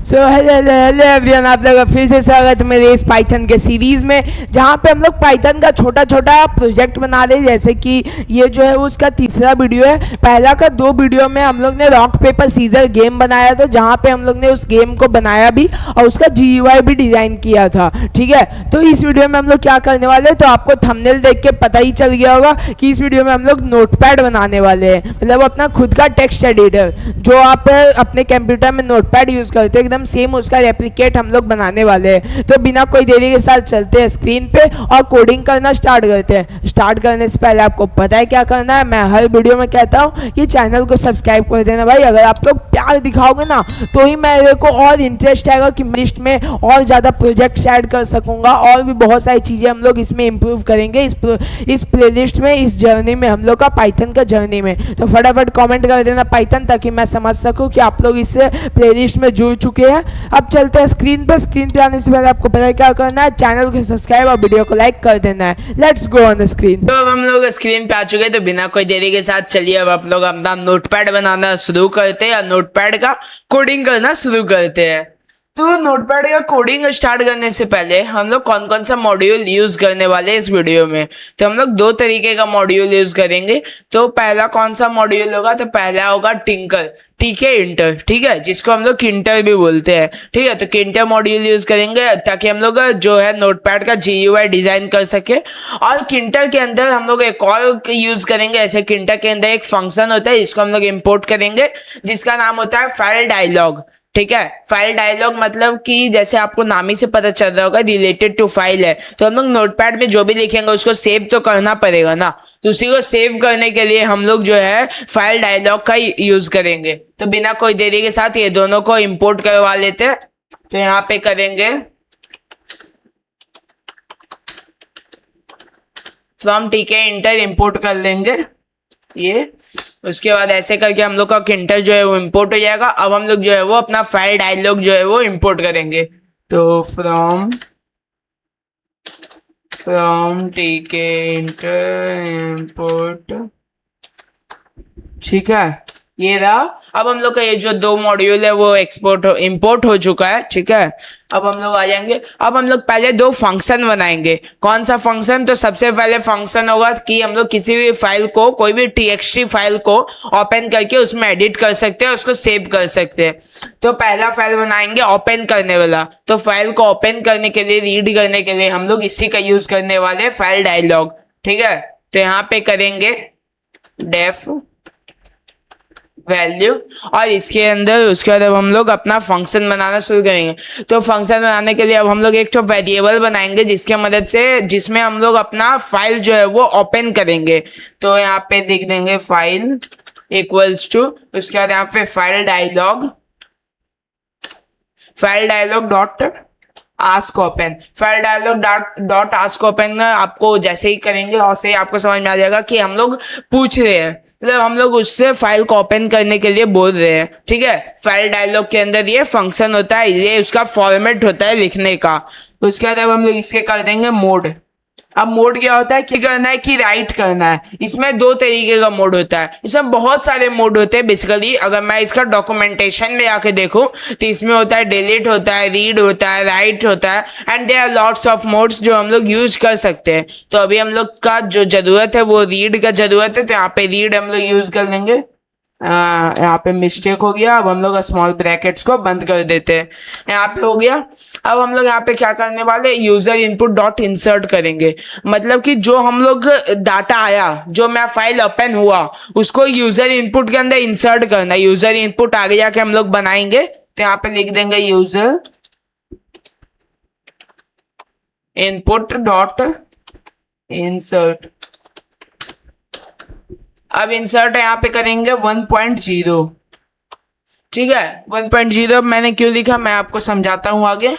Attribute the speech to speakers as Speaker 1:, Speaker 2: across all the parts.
Speaker 1: So hello everyone, आप लोग का फिर से स्वागत है मेरे इस पाइथन के सीरीज में, जहाँ पे हम लोग पाइथन का छोटा छोटा प्रोजेक्ट बना रहे हैं। जैसे कि ये जो है उसका तीसरा वीडियो है। पहला का 2 वीडियो में हम लोग ने रॉक पेपर सीजर गेम बनाया था, जहाँ पे हम लोग ने उस गेम को बनाया भी और उसका GUI भी डिजाइन किया था। ठीक है, तो इस वीडियो में हम लोग क्या करने वाले हैं, तो आपको थंबनेल देख के पता ही चल गया होगा कि इस वीडियो में हम लोग नोटपैड बनाने वाले हैं, मतलब अपना खुद का टेक्स्ट एडिटर। जो आप अपने कंप्यूटर में नोटपैड यूज करते हो, एकदम सेम उसका रेप्लिकेट हम लोग बनाने वाले हैं। तो बिना कोई देरी के साथ चलते हैं स्क्रीन पे और कोडिंग करना स्टार्ट करते हैं। स्टार्ट करने से पहले आपको पता है क्या करना है। मैं हर वीडियो में कहता हूँ कि चैनल को सब्सक्राइब कर देना भाई। अगर आप लोग प्यार दिखाओगे ना तो ही मेरे को और इंटरेस्ट आएगा कि लिस्ट में और ज़्यादा प्रोजेक्ट्स ऐड कर सकूँगा, और भी बहुत सारी चीज़ें हम लोग इसमें इम्प्रूव करेंगे इस प्लेलिस्ट में, इस जर्नी में, हम लोग का पाइथन का जर्नी में। तो फटाफट कमेंट कर देना पाइथन, ताकि मैं समझ सकूँ कि आप लोग इस प्लेलिस्ट में जुड़ चुके हैं। अब चलते हैं स्क्रीन पे। स्क्रीन पे आने से पहले आपको पता है क्या करना है, चैनल को सब्सक्राइब और वीडियो को लाइक कर देना है। Let's go on screen.
Speaker 2: तो अब हम लोग स्क्रीन पे आ चुके हैं, तो बिना कोई देरी के साथ चलिए अब आप लोग अपना नोटपैड बनाना शुरू करते हैं, या नोटपैड का कोडिंग करना शुरू करते हैं। तो नोटपैड का कोडिंग स्टार्ट करने से पहले हम लोग कौन कौन सा मॉड्यूल यूज करने वाले हैं इस वीडियो में, तो हम लोग 2 तरीके का मॉड्यूल यूज करेंगे। तो पहला कौन सा मॉड्यूल होगा, तो पहला होगा टिंकर, TK इंटर, ठीक है, जिसको हम लोग किंटर भी बोलते हैं। ठीक है, तो किंटर मॉड्यूल यूज करेंगे ताकि हम लोग जो है नोटपैड का GUI डिजाइन कर सके। और किंटर के अंदर हम लोग एक और यूज करेंगे। ऐसे किंटर के अंदर एक फंक्शन होता है, इसको हम लोग इम्पोर्ट करेंगे, जिसका नाम होता है फाइल डायलॉग। ठीक है, फाइल डायलॉग मतलब कि जैसे आपको नाम ही से पता चल रहा होगा रिलेटेड टू फाइल है, तो हम लोग नोटपैड में जो भी लिखेंगे उसको सेव तो करना पड़ेगा ना। तो उसी को सेव करने के लिए हम लोग जो है फाइल डायलॉग का यूज करेंगे। तो बिना कोई देरी के साथ ये दोनों को इंपोर्ट करवा लेते हैं। तो यहाँ पे करेंगे फ्रॉम TK इंटर, इंपोर्ट कर लेंगे ये। उसके बाद ऐसे करके हम लोग का किंटर जो है वो इंपोर्ट हो जाएगा। अब हम लोग जो है वो अपना फाइल डायलॉग जो है वो इंपोर्ट करेंगे। तो फ्रॉम TK इंटर इंपोर्ट, ठीक है, ये रहा। अब हम लोग का ये जो 2 मॉड्यूल है वो इंपोर्ट हो चुका है। ठीक है, अब हम लोग आ जाएंगे। अब हम लोग पहले 2 फंक्शन बनाएंगे। कौन सा फंक्शन, तो सबसे पहले फंक्शन होगा कि हम लोग किसी भी फाइल को, कोई भी TXT फाइल को ओपन करके उसमें एडिट कर सकते हैं, उसको सेव कर सकते हैं। तो पहला फाइल बनाएंगे ओपन करने वाला। तो फाइल को ओपन करने के लिए, रीड करने के लिए हम लोग इसी का यूज करने वाले, फाइल डायलॉग। ठीक है, तो यहाँ पे करेंगे डेफ वैल्यू, और इसके अंदर उसके बाद अब हम लोग अपना फंक्शन बनाना शुरू करेंगे। तो फंक्शन बनाने के लिए अब हम लोग एक तो वेरिएबल बनाएंगे, जिसके मदद से, जिसमें हम लोग अपना फाइल जो है वो ओपन करेंगे। तो यहाँ पे लिख देंगे फाइल इक्वल्स टू, उसके बाद यहाँ पे file dialog dot ask open. File dialog dot ask open आपको जैसे ही करेंगे और से ही आपको समझ में आ जाएगा कि हम लोग पूछ रहे हैं, मतलब हम लोग उससे फाइल को ओपन करने के लिए बोल रहे हैं। ठीक है, फाइल डायलॉग के अंदर ये फंक्शन होता है, ये उसका फॉर्मेट होता है लिखने का। उसके बाद अब हम लोग इसके कर देंगे मोड। अब मोड क्या होता है, क्या करना है कि राइट करना है। इसमें 2 तरीके का मोड होता है, इसमें बहुत सारे मोड होते हैं बेसिकली। अगर मैं इसका डॉक्यूमेंटेशन में आके देखूं तो इसमें होता है डिलीट होता है, रीड होता है, राइट होता है, and there are lots of modes जो हम लोग यूज कर सकते हैं। तो अभी हम लोग का जो जरूरत है वो रीड का जरूरत है, तो यहाँ पे रीड हम लोग यूज कर लेंगे। यहाँ पे मिस्टेक हो गया, अब हम लोग स्मॉल ब्रैकेट्स को बंद कर देते हैं। यहाँ पे हो गया। अब हम लोग यहाँ पे क्या करने वाले, यूजर इनपुट डॉट इंसर्ट करेंगे। मतलब कि जो हम लोग डाटा आया, जो मैं फाइल ओपन हुआ, उसको यूजर इनपुट के अंदर इंसर्ट करना। यूजर इनपुट आगे जाके हम लोग बनाएंगे। तो यहाँ पे लिख देंगे यूजर इनपुट डॉट इंसर्ट। अब इंसर्ट यहाँ पे करेंगे 1.0। ठीक है, 1.0 मैंने क्यों लिखा मैं आपको समझाता हूं आगे।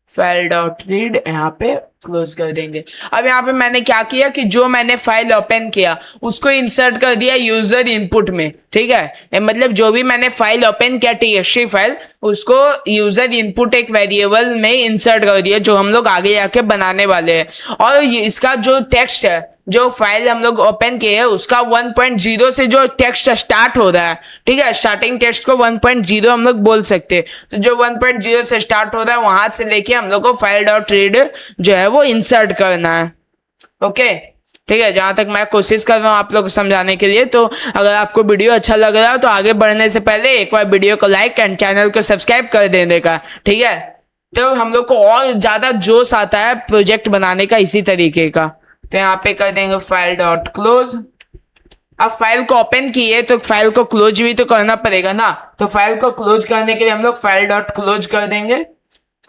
Speaker 2: फाइल डॉट रीड, यहाँ पे क्लोज कर देंगे। अब यहाँ पे मैंने क्या किया कि जो मैंने फाइल ओपन किया उसको इंसर्ट कर दिया यूजर इनपुट में, ठीक है। मतलब जो भी मैंने फाइल ओपन किया txt फाइल, उसको यूजर इनपुट एक वेरिएबल में इंसर्ट कर दिया जो हम लोग आगे जाके बनाने वाले हैं। और इसका जो टेक्स्ट है, जो फाइल हम लोग ओपन किए है उसका 1.0 से जो टेक्स्ट स्टार्ट हो रहा है, ठीक है, स्टार्टिंग टेक्स्ट को 1.0 हम लोग बोल सकते हैं। तो जो 1.0 से स्टार्ट हो रहा है वहां से लेके हम लोग को फाइल डॉट रीड जो है वो इंसर्ट करना है। ओके, ठीक है। जहां तक मैं कोशिश कर रहा हूँ आप लोग को समझाने के लिए, तो अगर आपको वीडियो अच्छा लग रहा है तो आगे बढ़ने से पहले एक बार वीडियो को लाइक एंड चैनल को सब्सक्राइब कर देने का, ठीक है। तो हम लोग को और ज्यादा जोश आता है प्रोजेक्ट बनाने का इसी तरीके का। तो यहाँ पे कर देंगे फाइल डॉट क्लोज। अब फाइल को ओपन किए तो फाइल को क्लोज भी तो करना पड़ेगा ना, तो फाइल को क्लोज करने के लिए हम लोग फाइल डॉट क्लोज कर देंगे।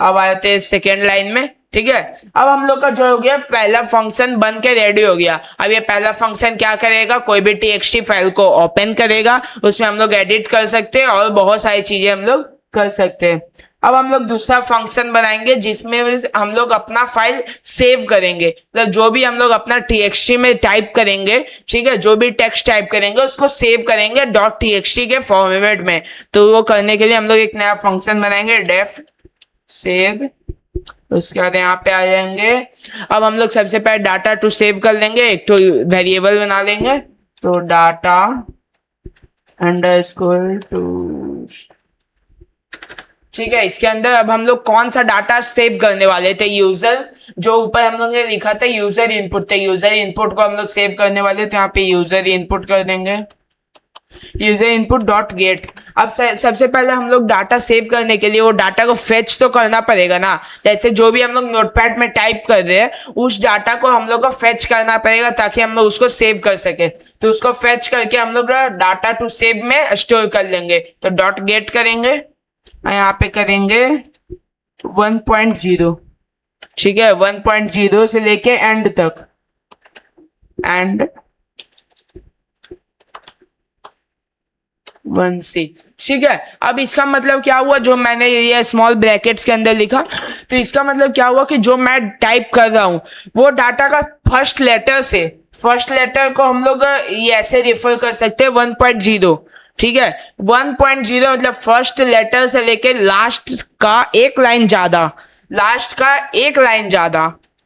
Speaker 2: अब आते हैं सेकेंड लाइन में, ठीक है। अब हम लोग का जो हो गया पहला फंक्शन बन के रेडी हो गया। अब ये पहला फंक्शन क्या करेगा, कोई भी txt फाइल को ओपन करेगा, उसमें हम लोग एडिट कर सकते हैं और बहुत सारी चीजें हम लोग कर सकते हैं। अब हम लोग दूसरा फंक्शन बनाएंगे जिसमें हम लोग अपना फाइल सेव करेंगे। तो जो भी हम लोग अपना txt में टाइप करेंगे, ठीक है, जो भी टेक्स्ट टाइप करेंगे उसको सेव करेंगे .txt के फॉर्मेट में। तो वो करने के लिए हम लोग एक नया फंक्शन बनाएंगे डेफ सेव। उसके बाद यहाँ पे आ जाएंगे। अब हम लोग सबसे पहले डाटा टू सेव कर लेंगे, एक तो वेरिएबल बना लेंगे, तो डाटा अंडरस्कोर टू, ठीक है। इसके अंदर अब हम लोग कौन सा डाटा सेव करने वाले थे, यूजर, जो ऊपर हम लोग ने लिखा था यूजर इनपुट थे, यूजर इनपुट को हम लोग सेव करने वाले थे। यहाँ पे यूजर इनपुट कर देंगे, यूजर इनपुट डॉट गेट। अब सबसे पहले हम लोग डाटा सेव करने के लिए वो डाटा को फेच तो करना पड़ेगा ना। जैसे जो भी हम लोग नोटपैड में टाइप कर रहे हैं उस डाटा को हम लोग को फेच करना पड़ेगा ताकि हम लोग उसको सेव कर सके। तो उसको फेच करके हम लोग डाटा टू सेव में स्टोर कर लेंगे। तो डॉट गेट करेंगे, यहाँ पे करेंगे 1.0, ठीक है, 1.0 से लेके एंड तक, एंड 1C, ठीक है। अब इसका मतलब क्या हुआ, जो मैंने ये स्मॉल ब्रैकेट्स के अंदर लिखा, तो इसका मतलब क्या हुआ कि जो मैं टाइप कर रहा हूं वो डाटा का फर्स्ट लेटर को हम लोग ये ऐसे रिफर कर सकते हैं 1.0, ठीक है। 1.0 मतलब फर्स्ट लेटर से लेके लास्ट का एक लाइन ज्यादा,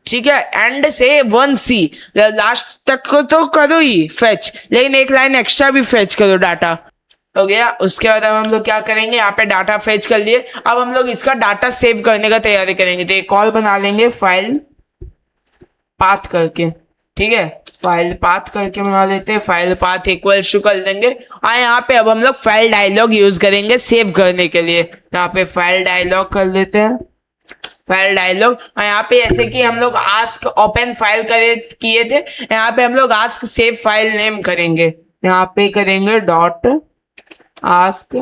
Speaker 2: ठीक है। एंड से 1C, लास्ट तक को तो करो ही फेच, लेकिन एक लाइन एक्स्ट्रा भी फेच करो, डाटा हो गया। उसके बाद अब हम लोग क्या करेंगे, यहाँ पे डाटा फेच कर लिए। अब हम लोग इसका डाटा सेव करने का तैयारी करेंगे। तो एक कॉल बना लेंगे फाइल पाथ करके, ठीक है, फाइल पाथ करके बना लेते हैं। फाइल पाथ इक्वल्स टू कर देंगे। और यहाँ पे अब हम लोग फाइल डायलॉग यूज करेंगे सेव करने के लिए। यहाँ पे फाइल डायलॉग कर लेते हैं, फाइल डायलॉग। और यहाँ पे ऐसे कि हम लोग आस्क ओपन फाइल किए थे, यहाँ पे हम लोग आस्क सेव फाइल नेम करेंगे। यहाँ पे करेंगे dot ask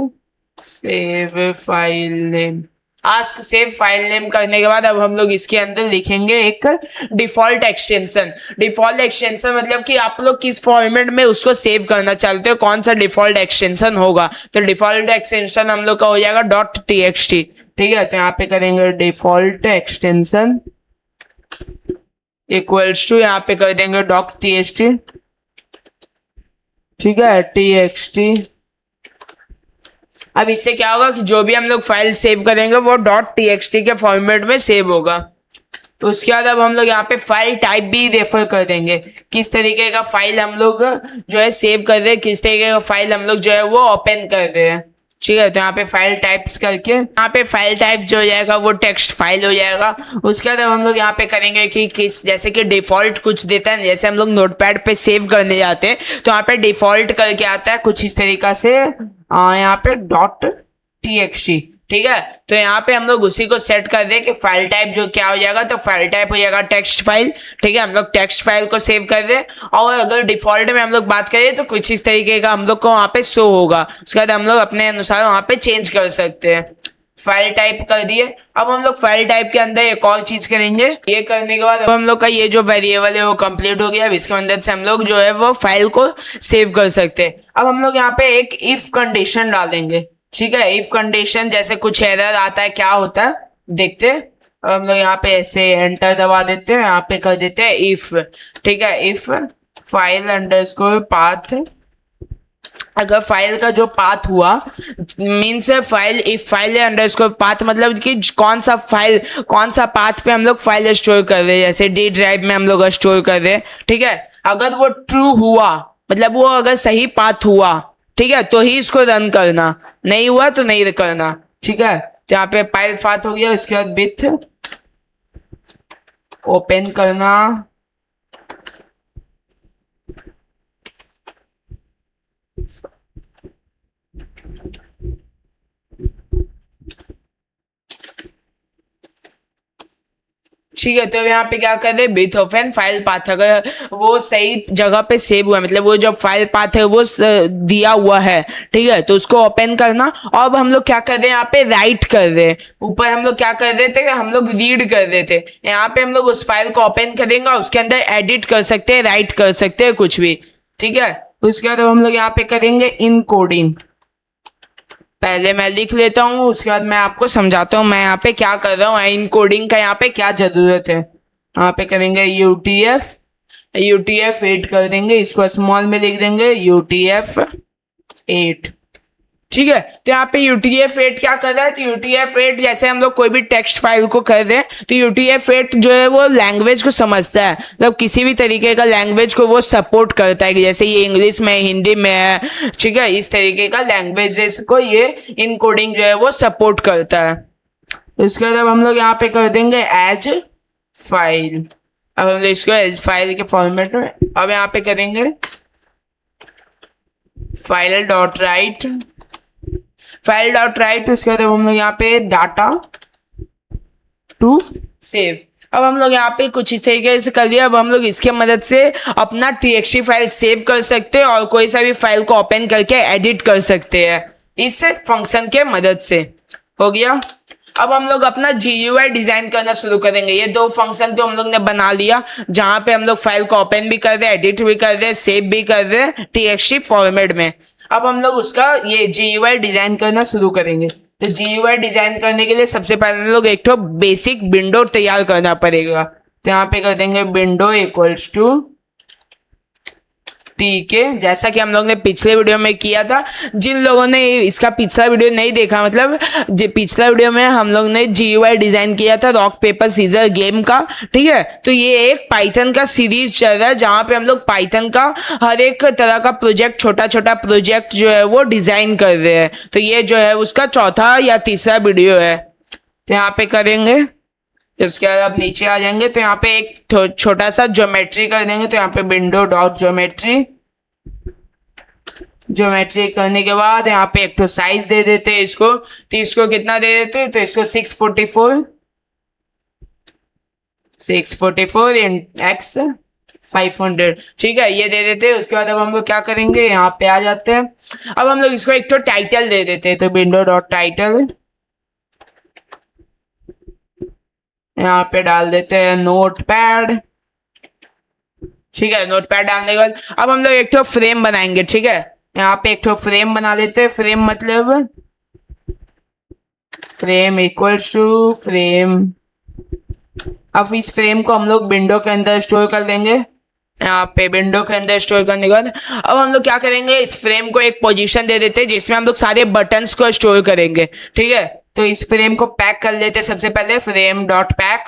Speaker 2: save file name. Ask save file name करने के बाद अब हम लोग इसके अंदर लिखेंगे एक डिफॉल्ट एक्सटेंशन। डिफॉल्ट एक्सटेंशन मतलब कि आप लोग किस फॉर्मेट में उसको सेव करना चाहते हो, कौन सा डिफॉल्ट एक्सटेंशन होगा। तो डिफॉल्ट एक्सटेंशन हम लोग का हो जाएगा डॉट टीएक्सटी, ठीक है। तो यहाँ पे करेंगे डिफॉल्ट एक्सटेंशन इक्वल्स टू, यहाँ पे कर देंगे डॉट टीएक्सटी, ठीक है, टीएक्सटी। अब इससे क्या होगा कि जो भी हम लोग फाइल सेव करेंगे वो डॉट टीएक्सटी के फॉर्मेट में सेव होगा। तो उसके बाद अब हम लोग यहाँ पे फाइल टाइप भी रेफर कर देंगे, किस तरीके का फाइल हम लोग जो है सेव कर रहे हैं, किस तरीके का फाइल हम लोग जो है वो ओपन कर रहे हैं, ठीक है। तो यहाँ पे फाइल टाइप्स करके यहाँ पे फाइल टाइप जो हो जाएगा वो टेक्स्ट फाइल हो जाएगा। उसके बाद हम लोग यहाँ पे करेंगे कि किस, जैसे कि डिफॉल्ट कुछ देता है, जैसे हम लोग नोटपैड पे सेव करने जाते हैं तो यहाँ पे डिफॉल्ट करके आता है कुछ इस तरीका से, यहाँ पे डॉट टीएक्सटी, ठीक है। तो यहाँ पे हम लोग उसी को सेट कर दे कि फाइल टाइप जो क्या हो जाएगा, तो फाइल टाइप हो जाएगा टेक्स्ट फाइल, ठीक है। हम लोग टेक्स्ट फाइल को सेव कर दे। और अगर डिफॉल्ट में हम लोग बात करें तो कुछ इस तरीके का हम लोग को वहाँ पे शो होगा। उसके बाद हम लोग अपने अनुसार वहाँ पे चेंज कर सकते हैं। फाइल टाइप कर दिए। अब हम लोग फाइल टाइप के अंदर एक और चीज करेंगे। ये करने के बाद अब हम लोग का ये जो वेरिएबल है वो कंप्लीट हो गया। अब इसके अंदर से हम लोग जो है वो फाइल को सेव कर सकते हैं। अब हम लोग यहाँ पे एक इफ कंडीशन डालेंगे, ठीक है। इफ कंडीशन जैसे कुछ एरर आता है, क्या होता है देखते हैं। अब हम लोग यहाँ पे ऐसे एंटर दबा देते हैं, यहाँ पे कर देते हैं इफ, ठीक है, इफ फाइल अंडरस्कोर पाथ। अगर फाइल का जो पाथ हुआ means file, if file underscore path मतलब कि कौन सा फाइल, कौन सा पाथ पे हम लोग फाइल स्टोर कर रहे हैं, जैसे डी ड्राइव में हम लोग स्टोर कर रहे हैं, ठीक है। अगर वो ट्रू हुआ मतलब वो अगर सही पाथ हुआ, ठीक है, तो ही इसको रन करना, नहीं हुआ तो नहीं करना, ठीक है। तो यहाँ पे फाइल पाथ हो गया, उसके बाद विथ ओपन करना, ठीक है। तो यहाँ पे क्या कर रहे हैं, विथ ओपन फाइल पाथ, अगर वो सही जगह पे सेव हुआ मतलब वो जो फाइल पाथ है वो दिया हुआ है, ठीक है, तो उसको ओपन करना। और अब हम लोग क्या कर रहे हैं, यहाँ पे राइट कर रहे हैं, ऊपर हम लोग क्या कर रहे थे, हम लोग रीड कर रहे थे, यहाँ पे हम लोग उस फाइल को ओपन करेंगे और उसके अंदर एडिट कर सकते हैं, राइट कर सकते हैं, कुछ भी, ठीक है। उसके बाद हम लोग यहाँ पे करेंगे इनकोडिंग। पहले मैं लिख लेता हूँ, उसके बाद मैं आपको समझाता हूँ मैं यहाँ पे क्या कर रहा हूँ, इनकोडिंग का यहाँ पे क्या जरूरत है। यहाँ पे करेंगे UTF 8 कर देंगे, इसको स्मॉल में लिख देंगे UTF 8, ठीक है। तो यहाँ पे UTF 8 क्या कर रहा है, तो UTF 8 जैसे हम लोग कोई भी टेक्स्ट फाइल को कर रहे हैं तो UTF 8 जो है वो लैंग्वेज को समझता है, मतलब किसी भी तरीके का लैंग्वेज को वो सपोर्ट करता है, कि जैसे ये इंग्लिश में, हिंदी में है, ठीक है, इस तरीके का लैंग्वेजेस को ये इनकोडिंग जो है वो सपोर्ट करता है। उसके बाद हम लोग यहाँ पे कर देंगे एज फाइल। अब हम लोग इसको एज फाइल के फॉर्मेट में, अब यहाँ पे करेंगे file dot right, file dot right. उसके बाद हम लोग यहाँ पे डाटा टू सेव। अब हम लोग यहाँ पे कुछ इस तरीके से कर लिया। अब हम लोग इसके मदद से अपना TXT फाइल सेव कर सकते हैं और कोई सा भी फाइल को ओपन करके एडिट कर सकते हैं इस फंक्शन के मदद से। हो गया। अब हम लोग अपना GUI डिजाइन करना शुरू करेंगे। ये दो फंक्शन तो हम लोग ने बना लिया, जहां पे हम लोग फाइल को ओपन भी कर रहे हैं, एडिट भी कर रहे हैं, सेव भी कर रहे हैं TXT फॉर्मेट में। अब हम लोग उसका ये GUI डिजाइन करना शुरू करेंगे। तो GUI डिजाइन करने के लिए सबसे पहले हम लोग एक तो बेसिक विंडो तैयार करना पड़ेगा। तो यहाँ पे कर देंगे विंडो इक्वल्स टू ठीक है, जैसा कि हम लोग ने पिछले वीडियो में किया था। जिन लोगों ने इसका पिछला वीडियो नहीं देखा, मतलब पिछला वीडियो में हम लोग ने GUI डिजाइन किया था रॉक पेपर सीजर गेम का, ठीक है। तो ये एक पाइथन का सीरीज चल रहा है जहाँ पे हम लोग पाइथन का हर एक तरह का प्रोजेक्ट, छोटा छोटा प्रोजेक्ट जो है वो डिजाइन कर रहे हैं। तो ये जो है उसका चौथा या तीसरा वीडियो है। तो यहाँ पे करेंगे, इसके बाद आप नीचे आ जाएंगे तो यहाँ पे एक छोटा सा ज्योमेट्री कर देंगे। तो यहाँ पे विंडो डॉट ज्योमेट्री, ज्योमेट्री करने के बाद यहाँ पे एक तो साइज दे देते हैं इसको। तो इसको कितना दे देते हैं, तो इसको 644 इन x 500, ठीक है, ये दे देते हैं। उसके बाद अब हम लोग क्या करेंगे, यहाँ पे आ जाते हैं। अब हम लोग इसको एक तो टाइटल दे देते हैं। तो विंडो डॉट टाइटल, यहाँ पे डाल देते हैं नोटपैड, ठीक है। नोटपैड डालने के बाद अब हम लोग एक तो फ्रेम बनाएंगे, ठीक है। यहाँ पे एक तो फ्रेम बना देते हैं। फ्रेम मतलब फ्रेम इक्वल्स टू फ्रेम। अब इस फ्रेम को हम लोग विंडो के अंदर स्टोर कर देंगे। यहाँ पे विंडो के अंदर स्टोर करने के बाद अब हम लोग क्या करेंगे, इस फ्रेम को एक पोजीशन दे देते हैं जिसमें हम लोग सारे बटन्स को स्टोर करेंगे, ठीक है। तो इस फ्रेम को पैक कर लेते हैं सबसे पहले, फ्रेम डॉट पैक,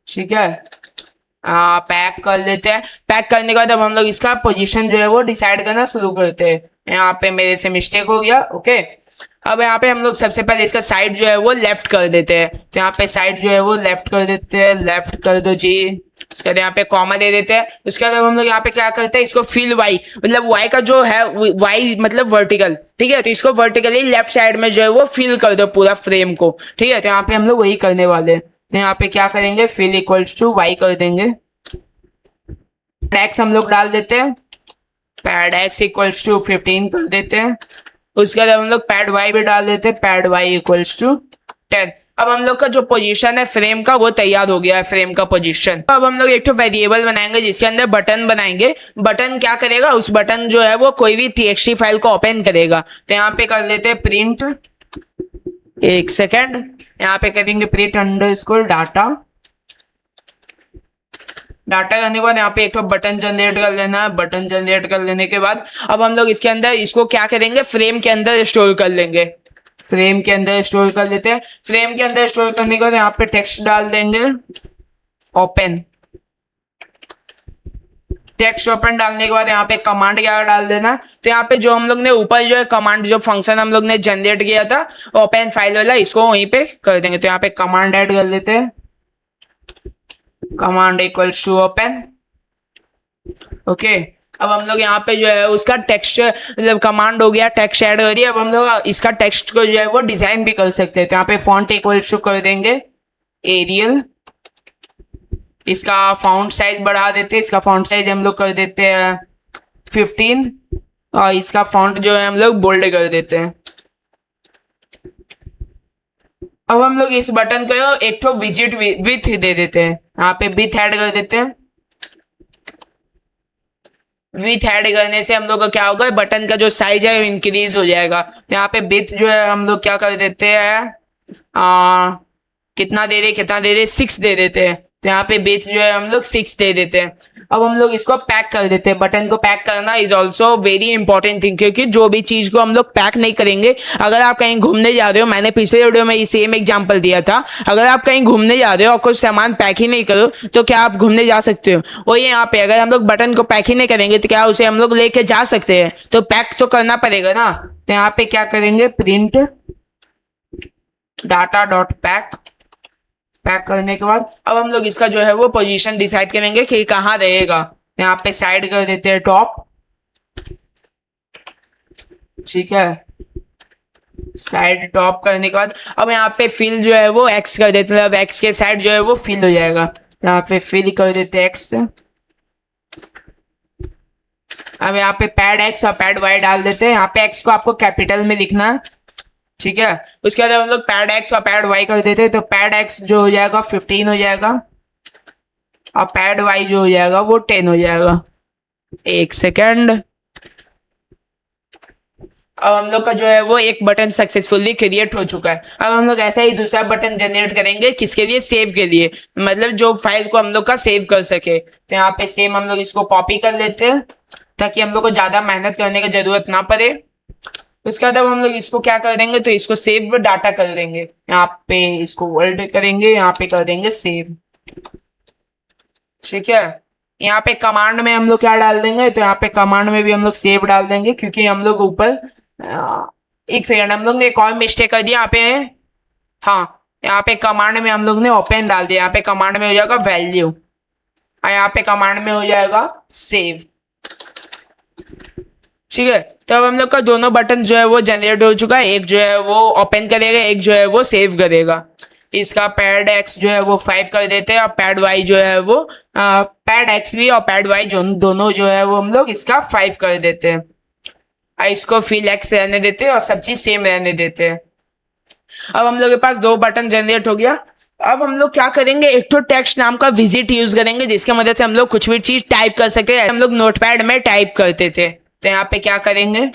Speaker 2: ठीक है। पैक कर लेते हैं। पैक करने के बाद अब हम लोग इसका पोजीशन जो है वो डिसाइड करना शुरू करते हैं। यहाँ पे मेरे से मिस्टेक हो गया, ओके। अब यहाँ पे हम लोग सबसे पहले इसका साइड जो है वो लेफ्ट कर देते हैं। तो यहाँ पे साइड जो है वो लेफ्ट कर देते हैं, लेफ्ट कर दो जी। उसके बाद यहाँ पे कॉमा दे देते हैं। उसके बाद हम लोग यहाँ पे क्या करते हैं, इसको फिल वाई, मतलब वाई का जो है वाई मतलब वर्टिकल, ठीक है। तो इसको वर्टिकली लेफ्ट साइड में जो है वो फिल कर दो पूरा फ्रेम को, ठीक है। तो यहाँ पे हम लोग वही करने वाले हैं। तो यहाँ पे क्या करेंगे, फिल इक्वल्स टू वाई कर देंगे। पैड हम लोग डाल देते हैं, पैड x इक्वल्स टू 15 कर देते हैं। उसके बाद हम लोग पैड y भी डाल देते हैं, पैड y इक्वल्स टू 10। अब हम लोग का जो पोजीशन है फ्रेम का वो तैयार हो गया है, फ्रेम का पोजीशन। अब हम लोग एक तो वेरिएबल बनाएंगे जिसके अंदर बटन बनाएंगे। बटन क्या करेगा, उस बटन जो है वो कोई भी TXT फाइल को ओपन करेगा। तो यहाँ पे कर लेते हैं प्रिंट एक सेकेंड, यहाँ पे करेंगे प्रिंट अंडरस्कोर डाटा। डाटा करने के बाद यहाँ पे एक तो बटन जनरेट कर लेना है। बटन जनरेट कर लेने के बाद अब हम लोग इसके अंदर इसको क्या करेंगे, फ्रेम के अंदर स्टोर कर लेंगे। फ्रेम के अंदर स्टोर कर लेते हैं। फ्रेम के अंदर स्टोर करने के बाद यहाँ पे टेक्स्ट डाल देंगे ओपन। टेक्स्ट ओपन डालने के बाद यहाँ पे कमांड क्या डाल देना। तो यहाँ पे जो हम लोग ने ऊपर जो है कमांड जो फंक्शन हम लोग ने जनरेट किया था ओपन फाइल वाला, इसको वहीं पे कर देंगे। तो यहाँ पे कमांड ऐड कर लेते हैं, command equals to open. Okay, अब हम लोग यहाँ पे जो है उसका टेक्स्ट मतलब कमांड हो गया, टेक्स्ट ऐड करिए। अब हम लोग इसका टेक्स्ट को जो है वो डिजाइन भी कर सकते हैं। तो यहाँ पे फॉन्ट इक्वल्स टू कर देंगे एरियल। इसका फॉन्ट साइज बढ़ा देते हैं। इसका फॉन्ट साइज हम लोग कर देते हैं 15 और इसका फॉन्ट जो है हम लोग बोल्ड कर देते हैं। अब हम लोग इस बटन को एक तो विजिट विथ दे देते हैं। यहाँ पे विथ ऐड कर देते हैं। विथ ऐड करने से हम लोग का क्या होगा, बटन का जो साइज है वो इंक्रीज हो जाएगा। तो यहाँ पे विथ जो है हम लोग क्या कर देते हैं, कितना दे रहे 6 दे देते हैं। तो यहाँ पे विथ जो है हम लोग 6 दे देते हैं। अब हम लोग इसको पैक कर देते हैं। बटन को पैक करना is also very important thing, क्योंकि जो भी चीज को हम लोग पैक नहीं करेंगे, अगर आप कहीं घूमने जा रहे हो, मैंने पिछले वीडियो में ये सेम एग्जांपल दिया था, अगर आप कहीं घूमने जा रहे हो और कुछ सामान पैक ही नहीं करो तो क्या आप घूमने जा सकते हो? वही यहाँ पे अगर हम लोग बटन को पैक ही नहीं करेंगे तो क्या उसे हम लोग लेके जा सकते हैं? तो पैक तो करना पड़ेगा ना। तो यहाँ पे क्या करेंगे, print data dot pack. Pack करने के बाद अब हम लोग इसका जो है वो पोजीशन डिसाइड करेंगे कि कहाँ रहेगा। यहाँ पे साइड कर देते हैं टॉप, ठीक है। साइड टॉप करने के बाद अब यहाँ पे फिल जो है वो एक्स कर देते हैं। अब एक्स के साइड जो है वो फिल हो जाएगा। यहाँ पे फिल कर देते हैं एक्स। अब यहाँ पे पैड एक्स और पैड वाई डाल देते हैं। यहाँ पे एक्स को आपको कैपिटल में लिखना है, ठीक है। उसके बाद हम लोग पैड एक्स और पैड वाई कर देते हैं। तो पैड एक्स जो हो जाएगा 15 हो जाएगा और पैड वाई जो हो जाएगा वो 10 हो जाएगा। एक सेकेंड, अब हम लोग का जो है वो एक बटन सक्सेसफुली क्रिएट हो चुका है। अब हम लोग ऐसा ही दूसरा बटन जनरेट करेंगे, किसके लिए, सेव के लिए, मतलब जो फाइल को हम लोग का सेव कर सके। तो यहाँ पे सेम हम लोग इसको कॉपी कर लेते हैं ताकि हम लोग को ज्यादा मेहनत करने की जरूरत ना पड़े। उसके बाद अब हम लोग इसको क्या कर देंगे, तो इसको सेव डाटा कर देंगे। यहाँ पे इसको वर्ल्ड करेंगे, यहाँ पे कर देंगे सेव, ठीक है। यहाँ पे कमांड में हम लोग क्या डाल देंगे, तो यहाँ पे कमांड में भी हम लोग सेव डाल देंगे, क्योंकि हम लोग ऊपर एक सेकंड, हम लोग ने एक और मिस्टेक कर दिया यहाँ पे। हाँ, यहाँ पे कमांड में हम लोग ने ओपन डाल दिया। यहाँ पे कमांड में हो जाएगा वैल्यू और यहाँ पे कमांड में हो जाएगा सेव, ठीक है। तो अब हम लोग का दोनों बटन जो है वो जनरेट हो चुका है। एक जो है वो ओपन करेगा, एक जो है वो सेव करेगा। इसका पैड एक्स जो है वो 5 कर देते हैं और पैड वाई जो है वो पैड एक्स भी और पैड वाई दोनों जो है वो हम लोग इसका 5 कर देते हैं। इसको फिल एक्स रहने देते हैं और सब चीज सेम रहने देते हैं। अब हम लोग के पास 2 बटन जनरेट हो गया। अब हम लोग क्या करेंगे, एक तो टेक्स्ट नाम का विजिट यूज करेंगे, जिसके मदद से हम लोग कुछ भी चीज टाइप कर सके। हम लोग नोटपैड में टाइप करते थे। तो यहाँ पे क्या करेंगे,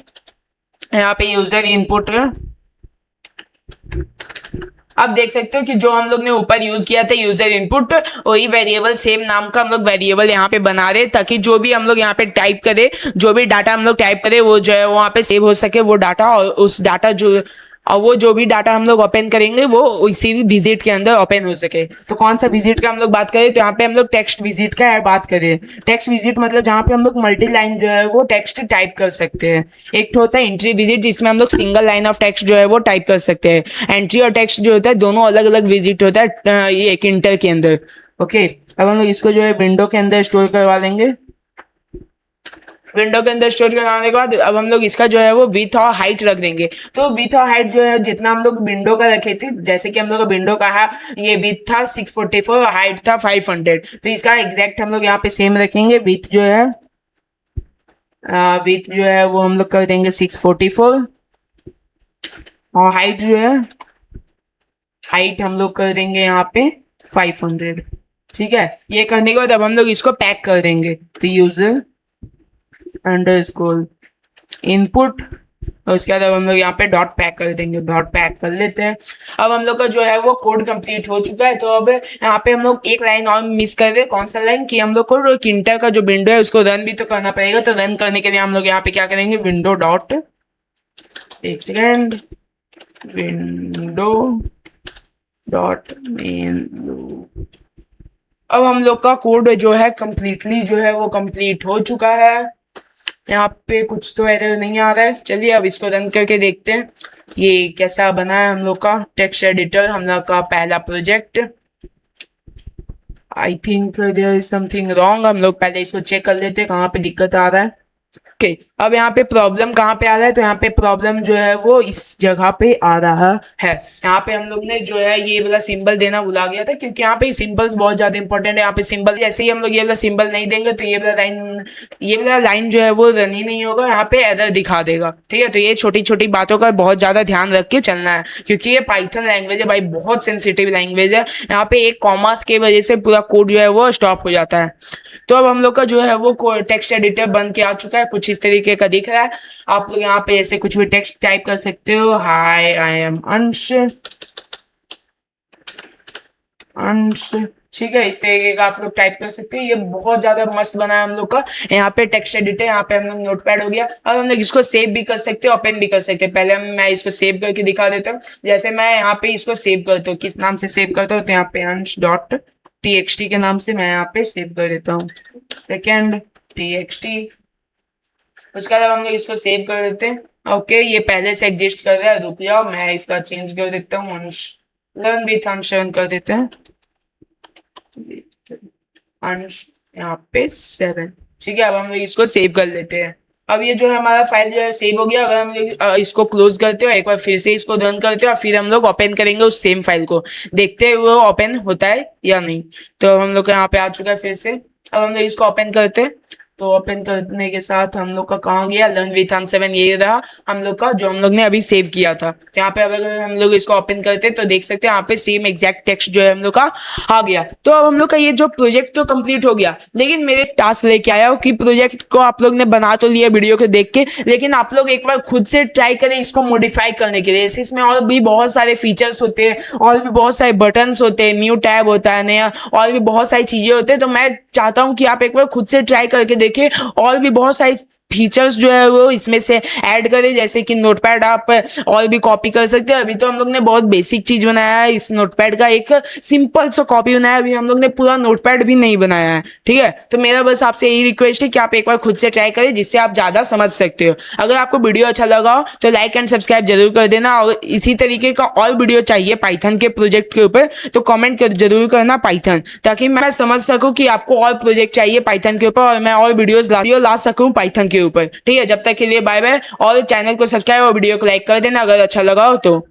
Speaker 2: यहाँ पे यूजर इनपुट, अब देख सकते हो कि जो हम लोग ने ऊपर यूज किया था यूजर इनपुट, वही वेरिएबल सेम नाम का हम लोग वेरिएबल यहाँ पे बना रहे, ताकि जो भी हम लोग यहाँ पे टाइप करें, जो भी डाटा हम लोग टाइप करें वो जो है वहाँ पे सेव हो सके वो डाटा। और उस डाटा जो भी डाटा हम लोग ओपन करेंगे वो इसी विजिट के अंदर ओपन हो सके। तो कौन सा विजिट का हम लोग बात करें, तो यहाँ पे हम लोग टेक्स्ट विजिट का बात करें। टेक्स्ट विजिट मतलब जहाँ पे हम लोग मल्टी लाइन जो है वो टेक्स्ट टाइप कर सकते हैं। एक तो होता है एंट्री विजिट, जिसमें हम लोग सिंगल लाइन ऑफ टेक्स्ट जो है वो टाइप कर सकते हैं। एंट्री और टेक्स्ट जो होता है दोनों अलग अलग विजिट होता है ये एक इंटर के अंदर। ओके, अब हम लोग इसको जो है विंडो के अंदर स्टोर करवा लेंगे। विंडो के अंदर स्टोर करवाने के बाद अब हम लोग इसका जो है वो विथ और हाइट रख देंगे। तो विथ और हाइट जो है जितना हम लोग विंडो का रखे थे, जैसे कि हम लोग विंडो का है ये विथ था 644 और हाइट था 500, तो इसका एग्जैक्ट हम लोग यहाँ पे सेम रखेंगे। विथ जो है वो हम लोग कर देंगे 644 और हाइट जो है हाइट हम लोग कर देंगे यहाँ पे 500, ठीक है। ये करने के बाद अब हम लोग इसको पैक कर देंगे। तो यूजर अंडरस्कोर इनपुट और उसके बाद अब हम लोग यहाँ पे डॉट पैक कर देंगे, डॉट पैक कर लेते हैं। अब हम लोग का जो है वो कोड कंप्लीट हो चुका है। तो अब यहाँ पे हम लोग एक लाइन और मिस कर रहे हैं। कौन सा लाइन? कि हम लोग को किंटर का जो विंडो है उसको रन भी तो करना पड़ेगा। तो रन करने के लिए हम लोग यहाँ पे क्या करेंगे, विंडो डॉट, एक सेकेंड, विंडो डॉट मेन। अब हम लोग का कोड जो है कंप्लीटली जो है वो कंप्लीट हो चुका है। यहाँ पे कुछ तो एरर नहीं आ रहा है। चलिए अब इसको रन करके देखते हैं ये कैसा बना है हम लोग का टेक्स्ट एडिटर, हम लोग का पहला project. I think there is something wrong. हम लोग पहले इसको चेक कर लेते हैं कहाँ पे दिक्कत आ रहा है। ओके अब यहाँ पे प्रॉब्लम कहाँ पे आ रहा है? तो यहाँ पे प्रॉब्लम जो है वो इस जगह पे आ रहा है। यहाँ पे हम लोग ने जो है ये वाला सिंबल देना भुला गया था, क्योंकि यहाँ पे सिंबल्स बहुत ज्यादा इंपॉर्टेंट है। यहाँ पे सिंबल जैसे ही हम लोग ये वाला सिंबल नहीं देंगे तो ये वाला लाइन जो है वो रन ही नहीं होगा, यहाँ पे एरर दिखा देगा। ठीक है, तो ये छोटी छोटी बातों का बहुत ज्यादा ध्यान रख के चलना है, क्योंकि ये पाइथन लैंग्वेज है भाई, बहुत सेंसिटिव लैंग्वेज है। यहाँ पे एक कॉमास के वजह से पूरा कोड जो है वो स्टॉप हो जाता है। तो अब हम लोग का जो है वो टेक्स्ट एडिटर बन के आ चुका है, कुछ इस तरीके का दिख रहा है। आप लोग यहाँ पे ऐसे कुछ भी टेक्स्ट टाइप कर सकते हो, हाय आई एम अंश, अंश, ठीक है, इस तरीके का आप लोग टाइप कर सकते हो। ये बहुत ज्यादा मस्त बना है हम लोग का। यहाँ पे टेक्स्ट एडिटर, यहाँ पे हम लोग नोटपैड हो गया। अब हम लोग इसको सेव भी कर सकते हैं, ओपन भी कर सकते हैं। पहले मैं इसको सेव करके दिखा देता हूँ। जैसे मैं यहाँ पे इसको सेव करता हूँ, किस नाम से सेव करता हूँ? तो यहाँ पे अंश डॉट txt के नाम से मैं यहाँ पे सेव कर देता हूँ, सेकेंड txt। उसके बाद हम लोग इसको सेव कर देते हैं। ओके ये पहले से एग्जिस्ट कर रहा है, रुक जाओ मैं इसका चेंज कर देता हूँ, अंश लर्न विथ अंश रन कर देते हैं, अंश यहाँ पे 7। ठीक है, अब हम लोग इसको सेव कर लेते हैं। अब ये जो है हमारा फाइल जो है सेव हो गया। अगर हम लोग इसको क्लोज करते हो, एक बार फिर से इसको रन करते हो, और फिर हम लोग ओपन करेंगे उस सेम फाइल को, देखते हैं वो ओपन होता है या नहीं। तो हम लोग यहाँ पे आ चुका है फिर से। अब हम लोग इसको ओपन करते हैं। तो ओपन करने के साथ हम लोग का कहाँ गया, लर्न विथ अंश 7, ये रहा हम लोग का जो हम लोग ने अभी सेव किया था। तो यहाँ पे अगर हम लोग इसको ओपन करते हैं तो देख सकते हैं यहाँ पे सेम एग्जैक्ट टेक्स्ट जो है हम लोग का आ गया। तो अब हम लोग का ये जो प्रोजेक्ट तो कंप्लीट हो गया, लेकिन मेरे टास्क लेके आया हूँ कि प्रोजेक्ट को आप लोग ने बना तो लिया वीडियो को देख के, लेकिन आप लोग एक बार खुद से ट्राई करें इसको मॉडिफाई करने के लिए। इसमें और भी बहुत सारे फीचर्स होते हैं, और भी बहुत सारे बटन्स होते हैं, न्यू टैब होता है नया, और भी बहुत सारी चीजें होते हैं। तो मैं चाहता हूँ कि आप एक बार खुद से ट्राई करके देखें, और भी बहुत सारी फीचर्स जो है वो इसमें से ऐड करें, जैसे कि नोटपैड आप और भी कॉपी कर सकते हैं। अभी तो हम लोग ने बहुत बेसिक चीज बनाया है, इस नोटपैड का एक सिंपल सा कॉपी बनाया है, अभी हम लोग ने पूरा नोटपैड भी नहीं बनाया है। ठीक है, तो मेरा बस आपसे यही रिक्वेस्ट है कि आप एक बार खुद से ट्राई करें, जिससे आप ज्यादा समझ सकते हो। अगर आपको वीडियो अच्छा लगा हो तो लाइक एंड सब्सक्राइब जरूर कर देना, और इसी तरीके का और वीडियो चाहिए पाइथन के प्रोजेक्ट के ऊपर तो कमेंट जरूर करना पाइथन, ताकि मैं समझ सकूं कि आपको और प्रोजेक्ट चाहिए पाइथन के ऊपर, और मैं और वीडियोस ला सकूं पाइथन के ऊपर। ठीक है, जब तक के लिए बाय बाय, और चैनल को सब्सक्राइब और वीडियो को लाइक कर देना अगर अच्छा लगा हो तो।